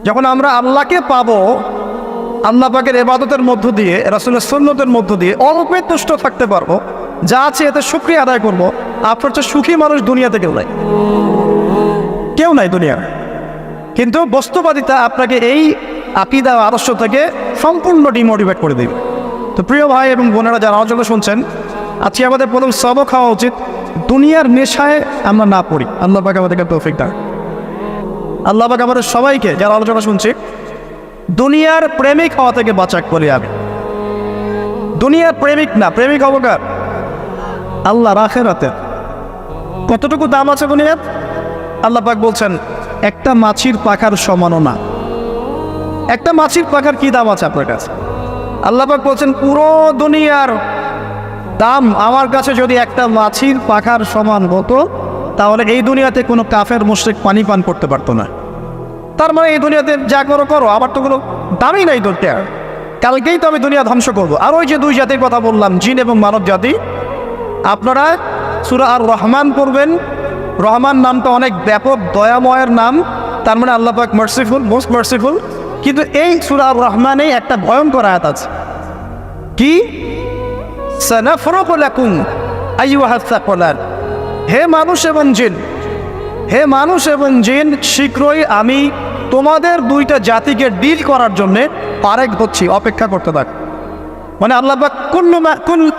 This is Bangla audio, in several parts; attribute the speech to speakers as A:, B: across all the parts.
A: যখন আমরা আল্লাহকে পাবো, আল্লাহ পাকের ইবাদতের মধ্য দিয়ে, রাসূলের সুন্নতের মধ্য দিয়ে অল্পে তুষ্ট থাকতে পারবো, যা আছে এতে শুকরিয়া আদায় করবো, আপনার চেয়ে সুখী মানুষ দুনিয়াতে কেউ নাই দুনিয়া। কিন্তু বস্তুবাদিতা আপনাকে এই আকীদা আদর্শ থেকে সম্পূর্ণ ডিমোটিভেট করে দেবে। তো প্রিয় ভাই এবং বোনেরা যারা আলোচনা শুনছেন, আজকে আমাদের প্রথম সবক হওয়া উচিত দুনিয়ার নেশায় আমরা না পড়ি। আল্লাহ পাক আমাদেরকে তৌফিক দান। আল্লাহ পাক আমাদের সবাইকে যারা আলোচনা শুনছি দুনিয়ার প্রেমিক হওয়া থেকে বাঁচাক করি আমি। দুনিয়ার প্রেমিক না, প্রেমিক হবো কার? আল্লাহর আখিরাতের। কতটুকু দাম আছে দুনিয়ার? আল্লাহ পাক বলছেন একটা মাছির পাখার সমানও না। একটা মাছির পাখার কি দাম আছে আপনার কাছে? আল্লাহ পাক বলছেন পুরো দুনিয়ার দাম আমার কাছে যদি একটা মাছির পাখার সমান হতো, তাহলে এই দুনিয়াতে কোনো কাফের মুশরিক পানি পান করতে পারতো না। তার মানে এই দুনিয়াতে যা করো করো, আমার তো কোনো দামই নাই দুনিয়ার। কালকেই তো আমি দুনিয়া ধ্বংস করবো। আর ওই যে দুই জাতির কথা বললাম, জিন এবং মানব জাতি, আপনারা সূরা আর রহমান পড়বেন। রহমান নামটা অনেক ব্যাপক দয়াময়ের নাম, তার মানে আল্লাহ পাক মার্সিফুল, মোস্ট মার্সিফুল। কিন্তু এই সূরা আর রহমানেই একটা ভয়ঙ্কর আয়াত আছে, কি? সানাফরুগু লাকুম আইয়ুহাস সাকলান। হে মানুষ এবং জিন, হে মানুষ এবং জিন, শীঘ্রই আমি তোমাদের দুইটা জাতিকে ডিল করার জন্যে আরেক হচ্ছি, অপেক্ষা করতে থাক। মানে আল্লাহ পাক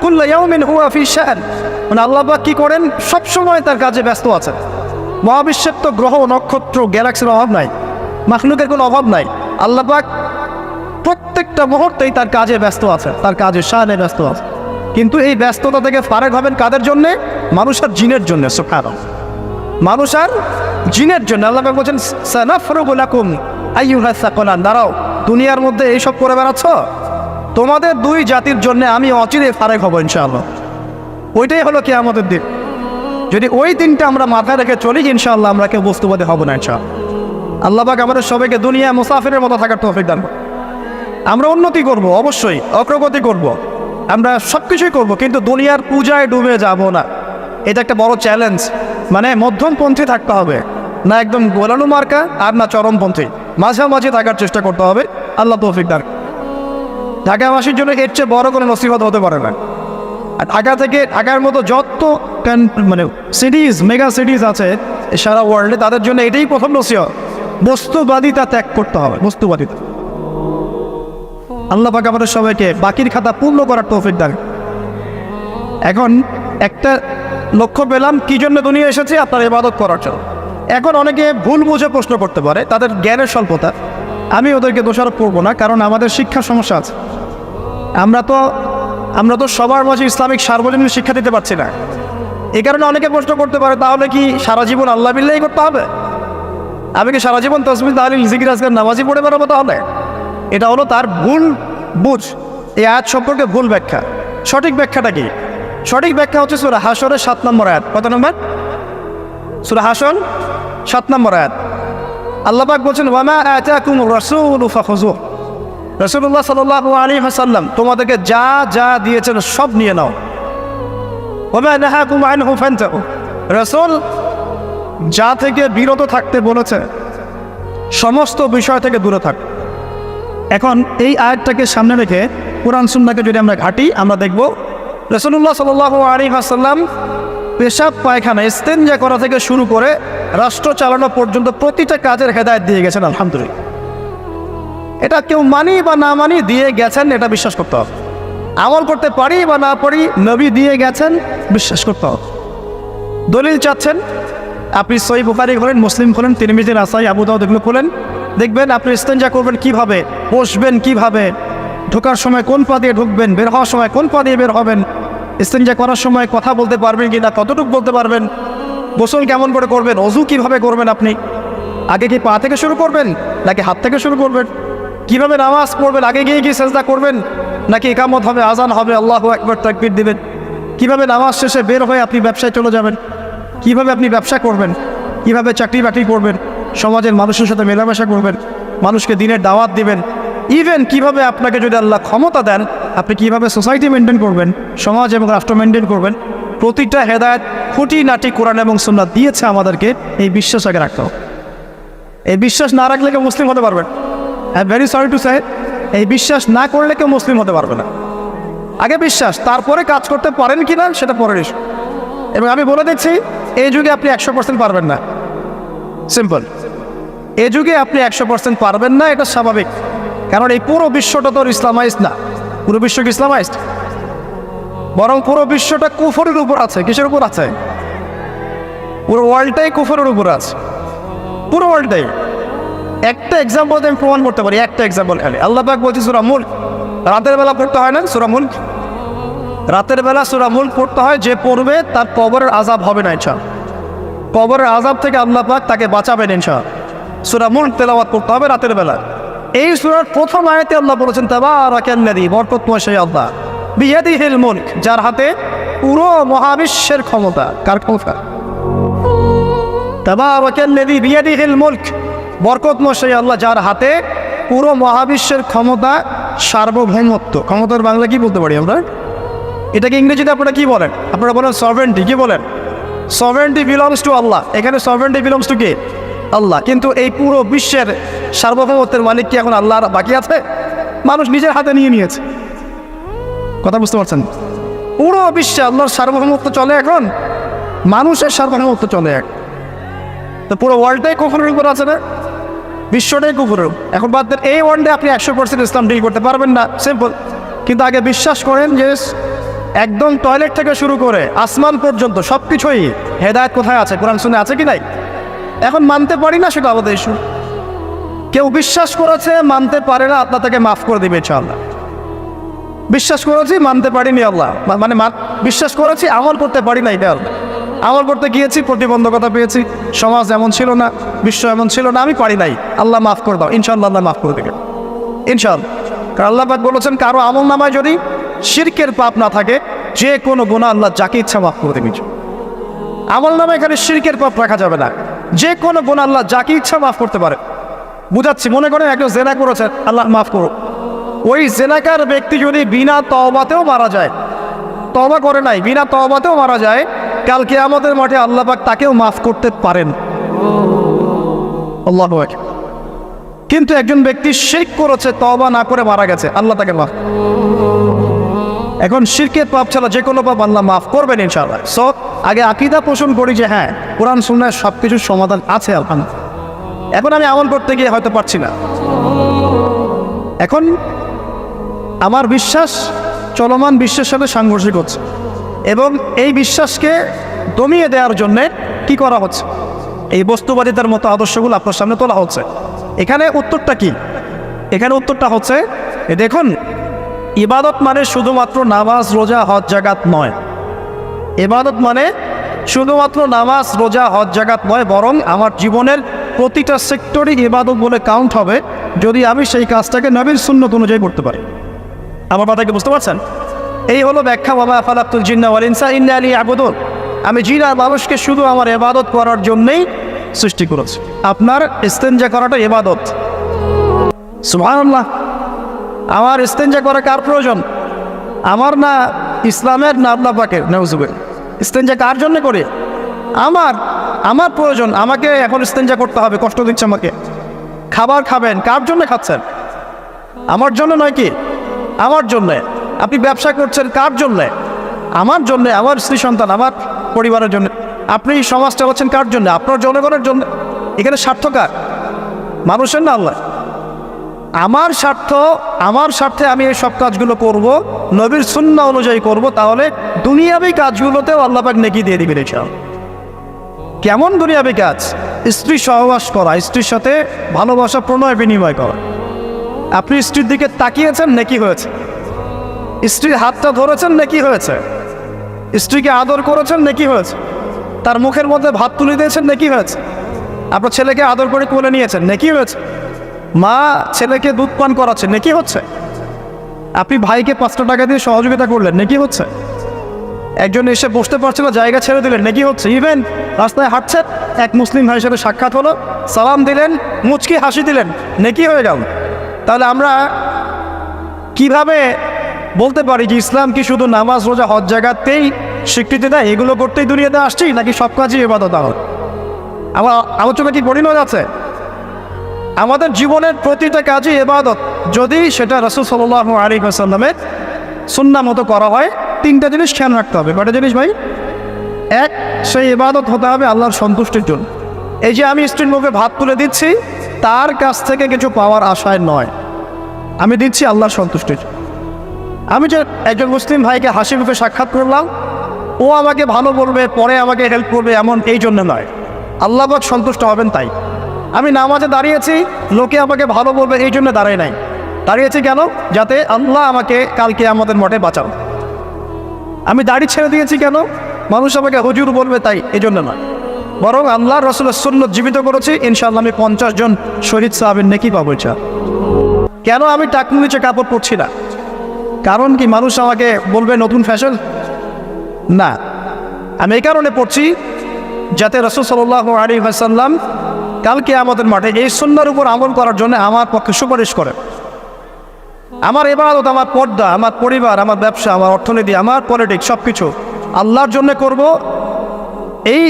A: কুল্লু ইয়াউমিন হুয়া ফি শান, মানে আল্লাহ পাক কি করেন? সবসময় তার কাজে ব্যস্ত আছেন। মহাবিশ্বের তো গ্রহ নক্ষত্র গ্যালাক্সির অভাব নাই, মাখলুকের কোনো অভাব নাই। আল্লাহ পাক প্রত্যেকটা মুহূর্তেই তার কাজে ব্যস্ত আছে, তার কাজে শানে ব্যস্ত আছে। কিন্তু এই ব্যস্ততা থেকে ফারেক হবেন কাদের জন্যে? মানুষ আর জিনের জন্য। সুবহানাল্লাহ, মানুষ আর জিনের জন্য। আল্লাহ পাক বলছেন সানাফরুগু লাকুম আইয়ুহাস সাকলান। দাঁড়াও, দুনিয়ার মধ্যে এইসব করে বেড়াচ্ছ, তোমাদের দুই জাতির জন্য আমি অচিরে ফারেক হব ইনশাআল্লাহ। ওইটাই হলো কিয়ামতের দিন। যদি ওই দিনটা আমরা মাথায় রেখে চলি, ইনশাআল্লাহ আমরা কেউ বস্তুবাদী হব না ইনশাআল্লাহ। আল্লাহ পাক আমাদের সবাইকে দুনিয়া মুসাফিরের মতো থাকার তৌফিক দান করুন। আমরা উন্নতি করব, অবশ্যই অগ্রগতি করব, আমরা সব কিছুই করবো, কিন্তু দুনিয়ার পূজায় ডুবে যাব না। এটা একটা বড় চ্যালেঞ্জ। মানে মধ্যমপন্থী থাকতে হবে, না একদম গোলানো মার্কা আর না চরমপন্থী, মাঝামাঝি থাকার চেষ্টা করতে হবে। আল্লাহ তৌফিক দান। ঢাকাবাসীর জন্য এর চেয়ে বড় কোনো নসিহত হতে পারে না। আর ঢাকার মতো যত মানে সিটিজ, মেগা সিটিজ আছে সারা ওয়ার্ল্ডে, তাদের জন্য এটাই প্রথম নসিহত, বস্তুবাদিতা ত্যাগ করতে হবে, বস্তুবাদিতা। আল্লাহ পাক আমাদের সবাইকে বাকির খাতা পূর্ণ করার তৌফিক দান। এখন একটা লক্ষ্য পেলাম কি জন্য দুনিয়া এসেছে? আপনার ইবাদত করার জন্য। এখন অনেকে ভুল বুঝে প্রশ্ন করতে পারে, তাদের জ্ঞানের স্বল্পতা। আমি ওদেরকে দোষারোপ করবো না, কারণ আমাদের শিক্ষার সমস্যা আছে। আমরা তো সবার মাঝে ইসলামিক সার্বজনীন শিক্ষা দিতে পারছি না। এই কারণে অনেকে প্রশ্ন করতে পারে, তাহলে কি সারা জীবন আল্লাহ বিল্লাহি করতে হবে? আমি কি সারা জীবন তাসবিহ তাহলিল জিকির আজকার নামাজি পড়ে বেড়াবো? তাহলে এটা হলো তার ভুল বুঝ। এই আয়াত সম্পর্কে ভুল ব্যাখ্যা। সঠিক ব্যাখ্যাটা কি? সঠিক ব্যাখ্যা হচ্ছে সূরা হাশরের 7 নম্বর আয়াত। কত নম্বর? সূরা হাশর 7 নম্বর আয়াত। আল্লাহ পাক বলছেন ওয়ামা আতাকুমুর রাসূলু ফাখুযুহ। রাসূলুল্লাহ সাল্লাল্লাহু আলাইহি ওয়াসাল্লাম তোমাদেরকে যা যা দিয়েছেন সব নিয়ে নাও। ওয়ামা নাহাকুম আনহু ফান্তাহু। রাসূল যা থেকে বিরত থাকতে বলেছে সমস্ত বিষয় থেকে দূরে থাক। এখন এই আয়াতটাকে সামনে রেখে কোরআন সুন্নাহকে যদি আমরা ঘাঁটি, আমরা দেখব রাসূলুল্লাহ সাল্লাল্লাহু আলাইহি ওয়াসাল্লাম পেশাব পায়খানা ইস্তেঞ্জা করা থেকে শুরু করে রাষ্ট্র চালানো পর্যন্ত প্রতিটা কাজের হেদায়েত দিয়ে গেছেন। আলহামদুলিল্লাহ, এটা কেউ মানি বা না মানি দিয়ে গেছেন, এটা বিশ্বাস করতে হবে। আমল করতে পারি বা না পারি, নবী দিয়ে গেছেন, বিশ্বাস করতে হবে। দলিল চাচ্ছেন, আপনি সহিহ বুখারী খোলেন, মুসলিম খোলেন, তিরমিজি, নাসাই, আবু দাউদ এগুলো খোলেন, দেখবেন আপনি ইস্তেঞ্জা করবেন কিভাবে, বসবেন কিভাবে, ঢোকার সময় কোন পা দিয়ে ঢুকবেন, বের হওয়ার সময় কোন পা দিয়ে বের হবেন, ইস্তেঞ্জা করার সময় কথা বলতে পারবেন কিনা, কতটুকু বলতে পারবেন, গোসল কেমন করে করবেন, ওযু কিভাবে করবেন, আপনি আগে কি পা থেকে শুরু করবেন নাকি হাত থেকে শুরু করবেন, কিভাবে নামাজ পড়বেন, আগে গিয়ে কি সেজদা করবেন নাকি ইকামত হবে, আজান হবে, আল্লাহু আকবার তাকবীর দিবেন, কিভাবে নামাজ শেষে বের হয়ে আপনি ব্যবসায় চলে যাবেন, কিভাবে আপনি ব্যবসা করবেন, কিভাবে চাকরি বাকরি করবেন, সমাজের মানুষের সাথে মেলামেশা করবেন, মানুষকে দিনের দাওয়াত দিবেন, ইভেন কিভাবে আপনাকে যদি আল্লাহ ক্ষমতা দেন আপনি কিভাবে সোসাইটি মেনটেন করবেন, সমাজ এবং রাষ্ট্র মেনটেন করবেন, প্রতিটা হেদায়েত খুঁটিনাটি কোরআন এবং সুন্নাহ দিয়েছে আমাদেরকে। এই বিশ্বাস আগে রাখতে হবে। এই বিশ্বাস না রাখলে কেউ মুসলিম হতে পারবে না। I am very sorry to say, এই বিশ্বাস না করলে কেউ মুসলিম হতে পারবে না। আগে বিশ্বাস, তারপরে কাজ করতে পারেন কি না সেটা পরের ইস্যু। এবং আমি বলে দিচ্ছি, এই যুগে আপনি 100% পারবেন না, সিম্পল। এই যুগে আপনি 100% পারবেন না, এটা স্বাভাবিক। কারণ এই পুরো বিশ্বটা তো ইসলামাইজড না। পুরো বিশ্ব কি ইসলামাইজড? বরং পুরো বিশ্বটা কুফরের উপর আছে। কিসের উপর আছে? পুরো ওয়ার্ল্ডটাই কুফরের উপর আছে, পুরো ওয়ার্ল্ডটাই। একটা এক্সাম্পল আমি প্রমাণ করতে পারি, একটা এক্সাম্পল খালি। আল্লাহ পাক বলছে সূরা মুলক, রাতের বেলা পড়তে হয় না সূরা মুলক? রাতের বেলা সূরা মুলক পড়তে হয়, যে পড়বে তার কবরের আযাব হবে না ইনশাআল্লাহ। কবরের আযাব থেকে আল্লাহ পাক তাকে বাঁচাবেন ইনশাআল্লাহ। সূরা মুলক তেলাওয়াত করতে হবে রাতের বেলা। এই সূরার প্রথম আয়াতে আল্লাহ বলেছেন তাবারাকাল্লাযী, বরকতময় সেই আল্লাহ, বিয়াদিহিল মুলক, যার হাতে পুরো মহাবিশ্বের ক্ষমতা। কার ক্ষমতা? তাবারাকাল্লাযী বিয়াদিহিল মুলক, বরকতময় সেই আল্লাহ যার হাতে পুরো মহাবিশ্বের ক্ষমতা, সার্বভৌমত্ব। ক্ষমতার বাংলা কি বলতে পারি আমরা? এটাকে ইংরেজিতে আপনারা কি বলেন? আপনারা বলেন সভারেন্টি। কি বলেন? সভারেন্টি বিলংস টু আল্লাহ। এখানে সভারেন্টি বিলংস টু কে? আল্লাহ। কিন্তু এই পুরো বিশ্বের সার্বভৌমত্বের মালিক কি এখন আল্লাহ বাকি আছে? মানুষ নিজের হাতে নিয়ে নিয়েছে। কথা বুঝতে পারছেন? পুরো বিশ্বে আল্লাহর সার্বভৌমত্ব চলে এখন, মানুষের সার্বভৌমত্ব চলে এখন। তো পুরো ওয়ার্ল্ডটাই কুফরের উপর আছে না? বিশ্বটাই কুফরের। এখন বাদ দেন, এই ওয়ার্ল্ডে আপনি 100% ইসলাম ডিল করতে পারবেন না, সিম্পল। কিন্তু আগে বিশ্বাস করেন যে একদম টয়লেট থেকে শুরু করে আসমান পর্যন্ত সব কিছুই হেদায়েত কোথায় আছে, কোরআন শুনে আছে কি নাই? এখন মানতে পারি না, সেটা আমাদের ইস্যু। কেউ বিশ্বাস করেছে, মানতে পারে না, আল্লাহ তাকে মাফ করে দিবে ইনশাআল্লাহ। বিশ্বাস করেছি, মানতে পারিনি, আল্লাহ মানে বিশ্বাস করেছি, আমল করতে পারি না, এটা আল্লাহ। আমল করতে গিয়েছি, প্রতিবন্ধকতা পেয়েছি, সমাজ এমন ছিল না, বিশ্ব এমন ছিল না, আমি পারি নাই, আল্লাহ মাফ করে দাও, ইনশাআল্লাহ আল্লাহ মাফ করে দেবে ইনশাআল্লাহ। কারণ আল্লাহ পাক বলেছেন, কারো আমল নামায় যদি শিরকের পাপ না থাকে, যে কোনো গুনাহ আল্লাহ যাকে ইচ্ছা মাফ করে দেবে। আমল নামায় এখানে শিরকের পাপ রাখা যাবে না, যে কোনো গুনাহ আল্লাহ যাকে ইচ্ছা মাফ করতে পারে। বুঝাচ্ছি, মনে করেন একজন জেনা করেছেন, আল্লাহ মাফ করো। ওই জেনাকার ব্যক্তি যদি বিনা তওবাতেও মারা যায়, তওবা করে নাই, বিনা তওবাতেও মারা যায়, কাল কিয়ামতের মাঠে আল্লাহ পাক তাকেও মাফ করতে পারেন। আল্লাহু আকবার। কিন্তু একজন ব্যক্তি শিরক করেছে, তওবা না করে মারা গেছে, আল্লাহ তাকে মাফ। এখন শিরকের পাপ ছাড়া যে কোনো পাপ আল্লাহ মাফ করবেন ইনশাআল্লাহ। সো আগে আকীদা পোষণ করি যে হ্যাঁ, কোরআন সুন্নাহয় সব কিছুর সমাধান আছে আলহামদুলিল্লাহ। এখন আমি আমল করতে গিয়ে হয়তো পারছি না। এখন আমার বিশ্বাস চলমান বিশ্বের সাথে সাংঘর্ষিক হচ্ছে, এবং এই বিশ্বাসকে দমিয়ে দেওয়ার জন্যে কি করা হচ্ছে? এই বস্তুবাদিতার মতো আদর্শগুলো আপনার সামনে তোলা হচ্ছে। এখানে উত্তরটা কি? এখানে উত্তরটা হচ্ছে, দেখুন, ইবাদত মানে শুধুমাত্র নামাজ, রোজা, হজ, জাকাত নয়। ইবাদত মানে শুধুমাত্র নামাজ, রোজা, হজ, জাকাত নয়, বরং আমার জীবনের প্রতিটা সেক্টরই ইবাদত বলে কাউন্ট হবে যদি আমি সেই কাজটাকে নবীর সুন্নত অনুযায়ী করতে পারি। আমার কথাকে বুঝতে পারছেন? এই হলো ব্যাখ্যা, ওয়া মা খালাকতুল জিন্না ওয়াল ইনসা ইল্লা লিয়াবুদুন। আমি জিন আর মানুষকে শুধু আমার ইবাদত করার জন্যই সৃষ্টি করেছি। আপনার ইস্তেনজা করাটা ইবাদত। সুবহানাল্লাহ। আমার ইস্তেনজা করা কার প্রয়োজন? আমার না, ইসলামের না আল্লাহ পাকের? নাউজুবিল্লাহ। ইস্তেনজা কার জন্য করি? আমার প্রয়োজন। আমাকে এখন ইস্তেনজা করতে হবে, কষ্ট দিচ্ছে আমাকে। খাবার খাবেন, কার জন্য খাচ্ছেন? আমার জন্য নয় কি? আমার জন্যে। আপনি ব্যবসা করছেন, কার জন্যে? আমার জন্যে, আমার স্ত্রী সন্তান, আমার পরিবারের জন্য। আপনি সমাজ চালাচ্ছেন কার জন্য? আপনার জনগণের জন্য। এখানে স্বার্থ কার? মানুষের না আল্লাহ? আমার স্বার্থ, আমার স্বার্থে আমি এই সব কাজগুলো করব, নবীর সুন্নাহ অনুযায়ী করব, তাহলে দুনিয়াবী কাজগুলোতেও আল্লাহ পাক নেকি দিয়ে দিবেন ইনশাআল্লাহ। কেমন দুনিয়াবী কাজ? স্ত্রী সহবাস করা, স্ত্রীর সাথে ভালোবাসা, প্রণয় বিনিময় করা। আপনি স্ত্রীর দিকে তাকিয়েছেন, নেকি হয়েছে। স্ত্রীর হাতটা ধরেছেন, নেকি হয়েছে। স্ত্রীকে আদর করেছেন, নেকি হয়েছে। তার মুখের মধ্যে ভাত তুলে দিয়েছেন, নেকি হয়েছে। আপনার ছেলেকে আদর করে কোলে নিয়েছেন, নেকি হয়েছে। মা ছেলেকে দুধ পান করাচ্ছে, নেকি হচ্ছে। আপনি ভাইকে 5টা টাকা দিয়ে সহযোগিতা করলেন, নেকি হচ্ছে। একজন এসে বসতে পারছে না, জায়গা ছেড়ে দিলেন, নেকি হচ্ছে। ইভেন রাস্তায় হাঁটছেন, এক মুসলিম ভাইয়ের সাথে সাক্ষাৎ হলো, সালাম দিলেন, মুচকি হাসি দিলেন, নেকি হয়ে গেল। তাহলে আমরা কিভাবে বলতে পারি যে ইসলাম কি শুধু নামাজ, রোজা, হজ, জাকাতেই স্বীকৃতি দেয়, এগুলো করতেই দুনিয়াতে আসছি, নাকি সব কাজই ইবাদত? আমার আলোচনা কি পরিণত আছে? আমাদের জীবনের প্রতিটা কাজই ইবাদত, যদি সেটা রাসূল সাল্লাল্লাহু আলাইহি ওয়াসাল্লামের সুন্নাহ মতো করা হয়। তিনটা জিনিস খেয়াল রাখতে হবে। কয়টা জিনিস ভাই? এক, সেই ইবাদত হতে হবে আল্লাহর সন্তুষ্টির জন্য। এই যে আমি স্ত্রীর মুখে ভাত তুলে দিচ্ছি, তার কাছ থেকে কিছু পাওয়ার আশায় নয়, আমি দিচ্ছি আল্লাহর সন্তুষ্টির। আমি যে একজন মুসলিম ভাইকে হাসি মুখে সাক্ষাৎ করলাম, ও আমাকে ভালো বলবে, পরে আমাকে হেল্প করবে, এমন এই জন্য নয়, আল্লাহ পাক সন্তুষ্ট হবেন তাই। আমি নামাজে দাঁড়িয়েছি, লোকে আমাকে ভালো বলবে এই জন্য দাঁড়াই নাই, দাঁড়িয়েছি কেন? যাতে আল্লাহ আমাকে কালকে আমাদের মঠে বাঁচাও। আমি দাড়ি ছেড়ে দিয়েছি কেন? মানুষ আমাকে হুজুর বলবে তাই, এই জন্য নয়, বরং আল্লাহ রাসূলের সুন্নাত জীবিত করেছি, ইনশাআল্লাহ আমি 50 জন শহীদ সাহাবের নেকি পাবো। কেন আমি টাকনুর নিচে কাপড় পরছি না? কারণ কি মানুষ আমাকে বলবে নতুন ফ্যাশন? না, আমি এই কারণে পড়ছি যাতে রাসূল সাল্লাল্লাহু আলাইহি ওয়াসাল্লাম কালকে আমাদের মাঠে এই সুন্নাহর উপর আমল করার জন্য আমার পক্ষে সুপারিশ করে। আমার ইবাদত, আমার পর্দা, আমার পরিবার, আমার ব্যবসা, আমার অর্থনীতি, আমার পলিটিক্স সব কিছু আল্লাহর জন্য করব, এই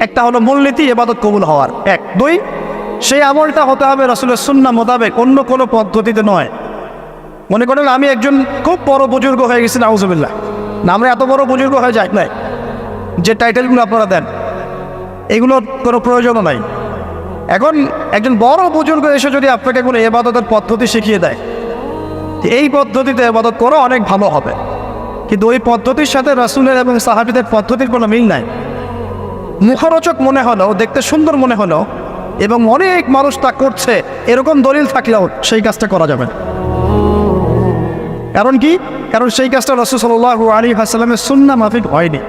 A: একটা হলো মূলনীতি ইবাদত কবুল হওয়ার। এক। দুই, সেই আমলটা হতে হবে রাসূলের সুন্নাহ মোতাবেক, অন্য কোনো পদ্ধতিতে নয়। মনে করেন আমি একজন খুব বড় বুজুর্গ হয়ে গেছি, নাউজুবিল্লাহ, না আমরা এত বড় বুজুর্গ হয়ে যাই নাই, যে টাইটেলগুলো আপনারা দেন এগুলোর কোনো প্রয়োজনও নাই। এখন একজন বড় বুজুর্গ এসে যদি আপনাকে কোনো ইবাদতের পদ্ধতি শিখিয়ে দেয়, এই পদ্ধতিতে ইবাদত করো, অনেক ভালো হবে, কিন্তু ওই পদ্ধতির সাথে রাসূলের এবং সাহাবীদের পদ্ধতির কোনো মিল নাই। মুখরোচক মনে হলো, দেখতে সুন্দর মনে হলো, এবং অনেক মানুষ তা করছে, এরকম দলিল থাকলেও সেই কাজটা করা যাবে না। কারণ কি? কারণ সেই কাজটা রাসূল সাল্লাল্লাহু আলাইহি ওয়াসাল্লামের সুন্নাহ মাফিক হয়নি।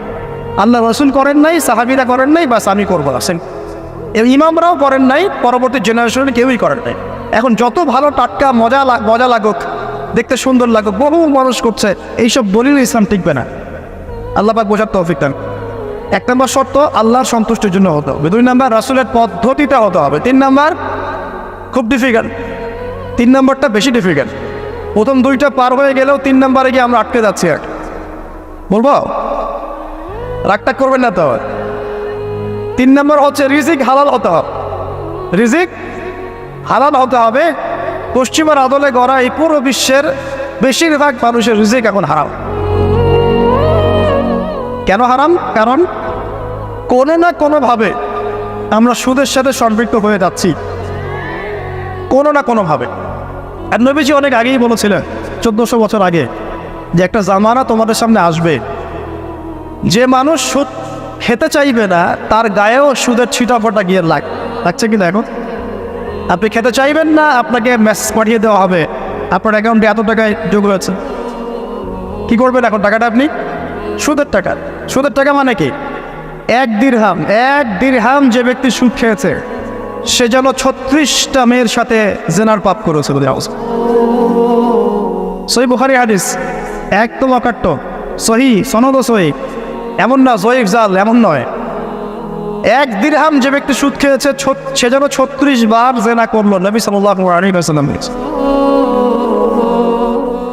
A: আল্লাহ রাসূল করেন নাই, সাহাবীরা করেন নাই, বাস আমি করবো আসেন, ইমামরাও করেন নাই, পরবর্তী জেনারেশনে কেউই করেন নাই। এখন যত ভালো টাটকা মজা লাগুক, দেখতে সুন্দর লাগুক, বহু মানুষ করছে, এইসব দলিল ইসলাম টিকবে না। আল্লাহ পাক বোঝার তৌফিক দেন। এক নম্বর শর্ত আল্লাহর সন্তুষ্টির জন্য হতে হবে। দুই নম্বর রাসূলের পদ্ধতিটা হতে হবে। তিন নম্বর খুব ডিফিকাল্ট, তিন নম্বরটা বেশি ডিফিকাল্ট। প্রথম দুইটা পার হয়ে গেলেও তিন নম্বরে গিয়ে আমরা আটকে যাচ্ছি। আর বলবো, রাগটা করবেন না তো। তিন নম্বর হচ্ছে রিজিক হালাল হতে হবে। রিজিক হালাল হতে হবে। পশ্চিমার আদলে গড়া এই পুরো বিশ্বের বেশিরভাগ মানুষের রিজিক এখন হারাম। কেন হারাম? কারণ কোনো না কোনোভাবে আমরা সুদের সাথে সম্পৃক্ত হয়ে যাচ্ছি, কোনো না কোনোভাবে। আর নবীজি অনেক আগেই বলেছিলেন, 1400 বছর আগে, যে একটা জামানা তোমাদের সামনে আসবে, যে মানুষ সুদ খেতে চাইবে না, তার গায়েও সুদের ছিটাফোঁটা গিয়ে লাগছে কিনা। এখন আপনি খেতে চাইবেন না, আপনাকে মেসেজ পাঠিয়ে দেওয়া হবে আপনার অ্যাকাউন্টে এত টাকায় যোগ হয়েছে। কী করবেন এখন? টাকাটা আপনি সুদের টাকা। সুদের টাকা মানে কি? এক দিরহাম যে ব্যক্তি সুদ খেয়েছে, সে যেন 36টা মেয়ের সাথে জেনার পাপ করেছে। সহিহ বুখারী হাদিস, একদম অকাট্য, সহিহ, সনদ সহিহ, এমন না জয়ীফ জাল, এমন নয়। এক দিরহাম যে ব্যক্তি সুদ খেয়েছে, সে যেন 36 বার জেনা করলো, নবী সাল্লাল্লাহু আলাইহি ওয়াসাল্লাম।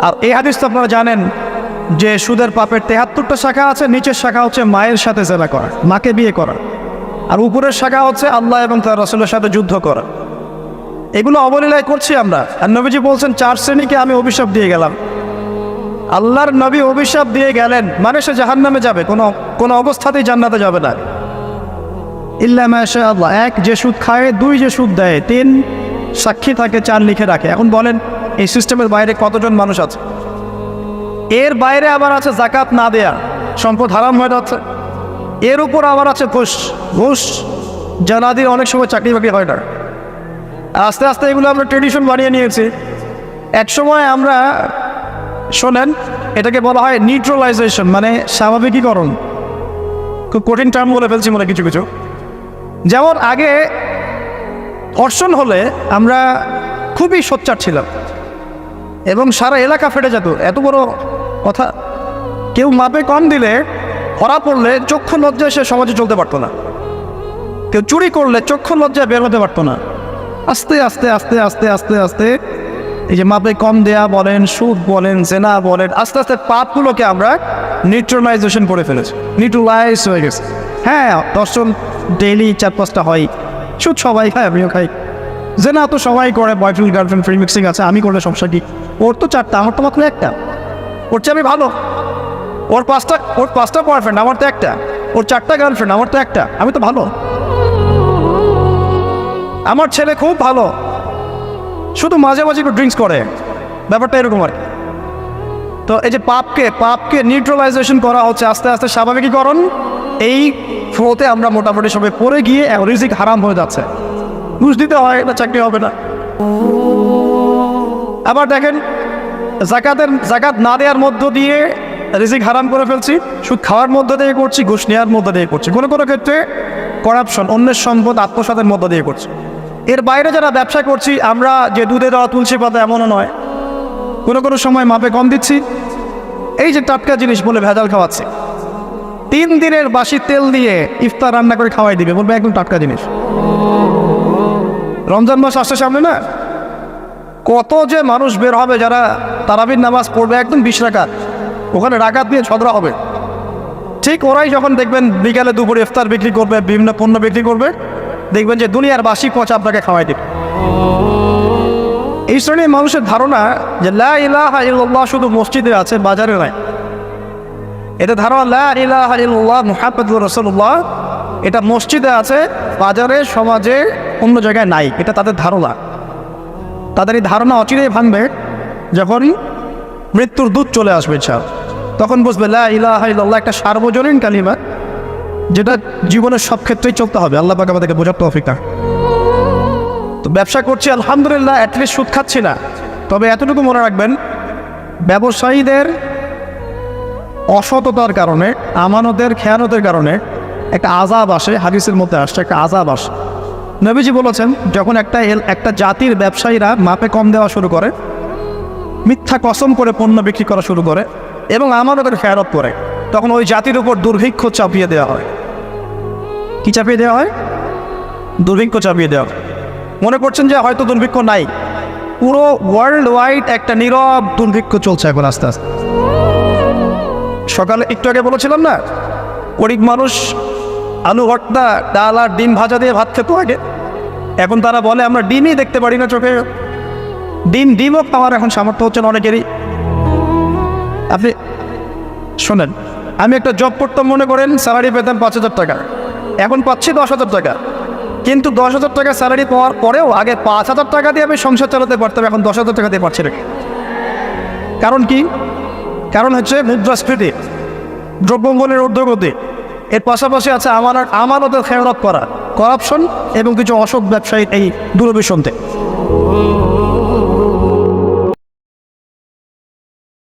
A: আর এই হাদিস তো আপনারা জানেন যে সুদের পাপের 73টা শাখা আছে। নিচের শাখা হচ্ছে মায়ের সাথে জেনা করা, মাকে বিয়ে করা, আর উপরের শাখা হচ্ছে আল্লাহ এবং তার রাসূলের সাথে যুদ্ধ করা। এগুলো অবলীলায় করছি আমরা। আর নবীজি বলছেন 4 শ্রেণীকে আমি অভিশাপ দিয়ে গেলাম। আল্লাহর নবী অভিশাপ দিয়ে গেলেন, মানে সে জাহান্নামে যাবে, কোনো অবস্থাতেই জান্নাতে যাবে না। ইল্লা মাশা আল্লাহ। 1, যে সুদ খায়। 2, যে সুদ দেয়। 3, সাক্ষী থাকে। 4, লিখে রাখে। এখন বলেন এই সিস্টেমের বাইরে কতজন মানুষ আছে? এর বাইরে আবার আছে যাকাত না দেয়া, সম্পদ হারাম হয়ে যাচ্ছে। এর উপর আবার আছে ঘুষ জানাদির অনেক সময় চাকরি বাকরি হয় না। আস্তে আস্তে এগুলো আমরা ট্রেডিশন বানিয়ে নিয়েছি। এক সময় আমরা, শোনেন, এটাকে বলা হয় নিউট্রালাইজেশন, মানে স্বাভাবিকীকরণ। খুব কঠিন টার্ম বলে ফেলছি মনে কিছু কিছু। যেমন আগে ধর্ষণ হলে আমরা খুবই সোচ্চার ছিলাম এবং সারা এলাকা ফেটে যেত, এত বড় কথা। কেউ মাপে কম দিলে, ধরা পড়লে চক্ষু লজ্জায় সে সমাজে চলতে পারতো না। কেউ চুরি করলে চক্ষু লজ্জায় বের হতে পারতো না। আস্তে আস্তে আস্তে আস্তে আস্তে আস্তে এই যে মাপে কম দেয়া বলেন, সুদ বলেন, জেনা বলেন, আস্তে আস্তে পাপগুলোকে আমরা নিউট্রালাইজেশন করে ফেলেছি, নিউট্রালাইজ হয়ে গেছে। হ্যাঁ, দর্শন ডেইলি 4-5টা হয়, সুদ সবাই খায়, আমিও খাই, যে না তো সবাই করে, বয়ফ্রেন্ড গার্লফ্রেন্ড ফ্রি মিক্সিং আছে, আমি করলে সমস্যা কি? ওর তো 4টা, আমার তো মাত্র 1টা। ওর চেয়ে আমি ভালো। ওর 5টা বয়ফ্রেন্ড, আমার তো 1টা। ওর 4টা গার্লফ্রেন্ড, আমার তো 1টা। আমি তো ভালো। আমার ছেলে খুব ভালো, শুধু মাঝে মাঝে একটু ড্রিঙ্কস করে, ব্যাপারটা এরকম আর কি। তো এই যে পাপকে নিউট্রালাইজেশন করা হচ্ছে আস্তে আস্তে, স্বাভাবিকীকরণ। এই ফ্লোতে আমরা মোটামুটি সবাই পড়ে গিয়ে রিজিক হারাম হয়ে যাচ্ছে। ঘুষ দিতে হয় না, চাকরি হবে না। আবার দেখেন, জাকাত না দেওয়ার মধ্য দিয়ে রিজিক হারাম করে ফেলছি, সুদ খাওয়ার মধ্য দিয়ে করছি, ঘুষ নেওয়ার মধ্য দিয়ে করছি, কোনো কোনো ক্ষেত্রে করাপশন, অন্যের সম্পদ আত্মসাতের মধ্য দিয়ে করছি। এর বাইরে যারা ব্যবসা করছি, আমরা যে দুধে দেওয়া তুলসী পাতা এমনও নয়, কোনো কোনো সময় মাপে কম দিচ্ছি। এই যে টাটকা জিনিস বলে ভেজাল খাওয়াচ্ছি, 3 দিনের বাসি তেল দিয়ে ইফতার রান্না করে খাওয়াই দিবে, বলবে একদম টাটকা জিনিস। রমজান মাস আসছে সামনে না, কত যে মানুষ বের হবে যারা তারাবির নামাজ পড়বে একদম 20 রাকাত, ওখানে রাকাত দিয়ে ঝগড়া হবে। ঠিক ওরাই যখন দেখবেন বিকালে দুপুরে ইফতার বিক্রি করবে, বিভিন্ন পণ্য বিক্রি করবে, দেখবেন যে দুনিয়ার বাসি পচা আপনাকে খাওয়াই দেবে। এই শ্রেণীর মানুষের ধারণা যে লা ইলাহা ইল্লাল্লাহ শুধু মসজিদে আছে, বাজারে নাই। এটা ধারণা লা ইলাহা ইল্লাল্লাহ মুহাম্মাদুর রাসূলুল্লাহ এটা মসজিদে আছে, বাজারে, সমাজে, অন্য জায়গায় নাই। এটা তাদের ধারণা। তাদের এই ধারণা অচিরেই ভাঙবে যখন মৃত্যুর দূত চলে আসবে। তখন বুঝবে লা ইলাহা ইল্লাল্লাহ একটা সার্বজনীন কালিমা, যেটা জীবনের সব ক্ষেত্রেই চলতে হবে। আল্লাহ পাক আমাদেরকে বোঝার তৌফিক দান। তো ব্যবসা করছি আলহামদুলিল্লাহ, অ্যাটলিস্ট সুদ খাচ্ছি না। তবে এতটুকু মনে রাখবেন, ব্যবসায়ীদের অসততার কারণে, আমানতের খেয়ানতের কারণে একটা আযাব আসে। হাদিসের মধ্যে আসছে একটা আযাব আসে। নবীজি বলেছেন, যখন একটা জাতির ব্যবসায়ীরা মাপে কম দেওয়া শুরু করে, মিথ্যা কসম করে পণ্য বিক্রি করা শুরু করে এবং আমানতের খেয়ানত করে, তখন ওই জাতির উপর দুর্ভিক্ষ চাপিয়ে দেওয়া হয়। কি চাপিয়ে দেওয়া হয়? দুর্ভিক্ষ চাপিয়ে দেওয়া হয়। মনে করছেন যে হয়তো দুর্ভিক্ষ নাই, পুরো ওয়ার্ল্ড ওয়াইড একটা নীরব দুর্ভিক্ষ চলছে এখন আস্তে আস্তে। সকালে একটু আগে বলেছিলাম না, গরিব মানুষ আলু ভর্তা, ডাল আর ডিম ভাজা দিয়ে ভাত খেত আগে, এখন তারা বলে আমরা ডিমই দেখতে পারি না চোখে। ডিমও খাওয়ার এখন সামর্থ্য হচ্ছে না অনেকেরই। আপনি শোনেন, আমি একটা জব করতাম, মনে করেন স্যালারি পেতাম 5,000 টাকা, এখন পাচ্ছি 10,000 টাকা। কিন্তু 10,000 টাকা স্যালারি পাওয়ার পরেও আগে 5,000 টাকা দিয়ে আমি সংসার চালাতে পারতাম, এখন 10,000 টাকা দিয়ে পারছি না। কারণ কি? কারণ হচ্ছে মুদ্রাস্ফীতি, দ্রব্যমূল্যের ঊর্ধ্বগতি, এর পাশাপাশি আছে আমানতের খেয়ানত করা, করাপশন এবং কিছু অসৎ ব্যবসায়ীর এই দুরভিসন্ধি।